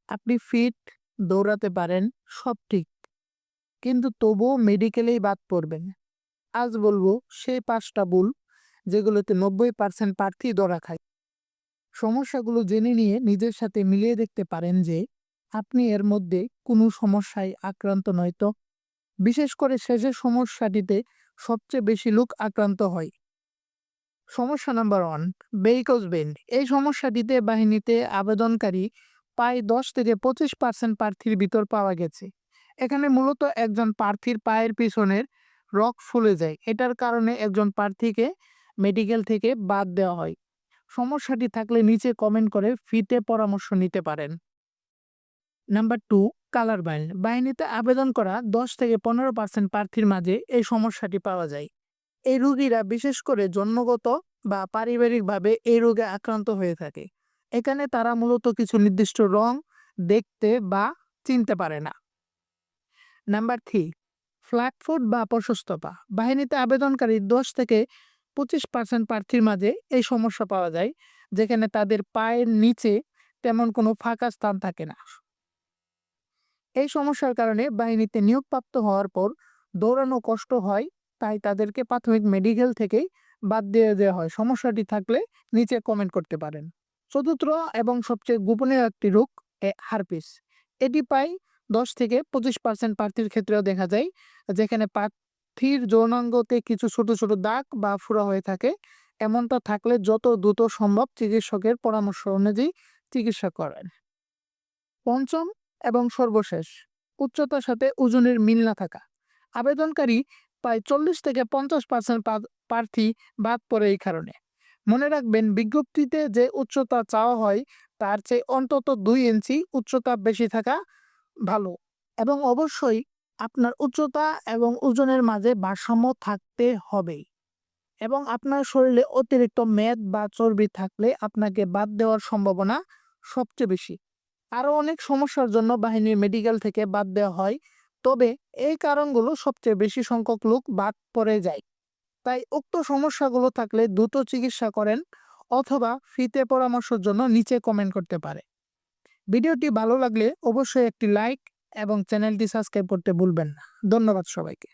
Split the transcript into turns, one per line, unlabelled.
আপনি ফিট, দৌড়াতে পারেন, সব ঠিক। কিন্তু তবুও মেডিকেলেই বাদ পড়বেন। আজ বলবো সেই ৫টা ভুল যেগুলোতে ৯০% প্রার্থী ধরা খায়। সমস্যাগুলো জেনে নিয়ে নিজের সাথে মিলিয়ে দেখতে পারেন যে আপনি এর মধ্যে কোনো সমস্যায় আক্রান্ত নয়তো। বিশেষ করে শেষের সমস্যাটিতে সবচেয়ে বেশি লোক আক্রান্ত হয়। সমস্যা নাম্বার 1, ভেহিকলস বেন্ড। এই সমস্যাটিতে বাহিনীতে আবেদনকারী প্রায় ১০ থেকে ২৫% প্রার্থীর ভিতর পাওয়া গেছে। এখানে মূলত একজন প্রার্থীর পায়ের পিছনের রগ ফুলে যায়। এটার কারণে একজন প্রার্থীকে মেডিকেল থেকে বাদ দেওয়া হয়। সমস্যাটি থাকলে নিচে কমেন্ট করে ফ্রিতে পরামর্শ নিতে পারেন। Number 2, colour band. বাহিনীতে আবেদন করা ১০ থেকে ১৫% প্রার্থীর মাঝে এই সমস্যাটি পাওয়া যায়। এই রোগীরা বিশেষ করে জন্মগত বা পারিবারিকভাবে এই রোগে আক্রান্ত হয়ে থাকে। এখানে তারা মূলত কিছু নির্দিষ্ট রং দেখতে বা চিনতে পারে না। নাম্বার 3, ফ্ল্যাট ফুট বা প্রশস্ত পা। বাহিনীতে আবেদনকারী ১০ থেকে ২৫% প্রার্থীর মাঝে এই সমস্যা পাওয়া যায়, যেখানে তাদের পায়ের নিচে তেমন কোনো ফাঁকা স্থান থাকে না। এই সমস্যার কারণে বাহিনীতে নিয়োগপ্রাপ্ত হওয়ার পর দৌড়ানো কষ্ট হয়, তাই তাদেরকে প্রাথমিক মেডিকেল থেকেই বাদ দিয়ে দেওয়া হয়। সমস্যাটি থাকলে নিচে কমেন্ট করতে পারেন। চতুর্থ এবং সবচেয়ে গোপনীয় একটি রোগ হারপিস। এটি প্রায় ১০ থেকে ২৫% প্রার্থীর ক্ষেত্রেও দেখা যায়, যেখানে প্রার্থীর যৌনাঙ্গতে কিছু ছোট ছোট দাগ বা ফোড়া হয়ে থাকে। এমনটা থাকলে যত দ্রুত সম্ভব চিকিৎসকের পরামর্শ অনুযায়ী চিকিৎসা করেন। পঞ্চম এবং সর্বশেষ, উচ্চতার সাথে ওজনের মিল না থাকা। আবেদনকারী প্রায় ৪০ থেকে ৫০% প্রার্থী বাদ পড়ে এই কারণে। মনে রাখবেন, বিজ্ঞপ্তিতে যে উচ্চতা চাওয়া হয় তার চেয়ে অন্তত ২ ইঞ্চি উচ্চতা বেশি থাকা ভালো। এবং অবশ্যই আপনার উচ্চতা এবং ওজনের মাঝে ভারসাম্য থাকতে হবে। এবং আপনার শরীরে অতিরিক্ত মেদ বা চর্বি থাকলে আপনাকে বাদ দেওয়ার সম্ভাবনা সবচেয়ে বেশি। আরও অনেক সমস্যার জন্য বাহিনীর মেডিকেল থেকে বাদ দেওয়া হয়, তবে এই কারণগুলো সবচেয়ে বেশি সংখ্যক লোক বাদ পড়ে যায়। তাই উক্ত সমস্যাগুলো থাকলে দ্রুত চিকিৎসা করেন অথবা ফ্রিতে পরামর্শের জন্য নিচে কমেন্ট করতে পারে। ভিডিওটি ভালো লাগলে অবশ্যই একটি লাইক এবং চ্যানেলটি সাবস্ক্রাইব করতে ভুলবেন না। ধন্যবাদ সবাইকে।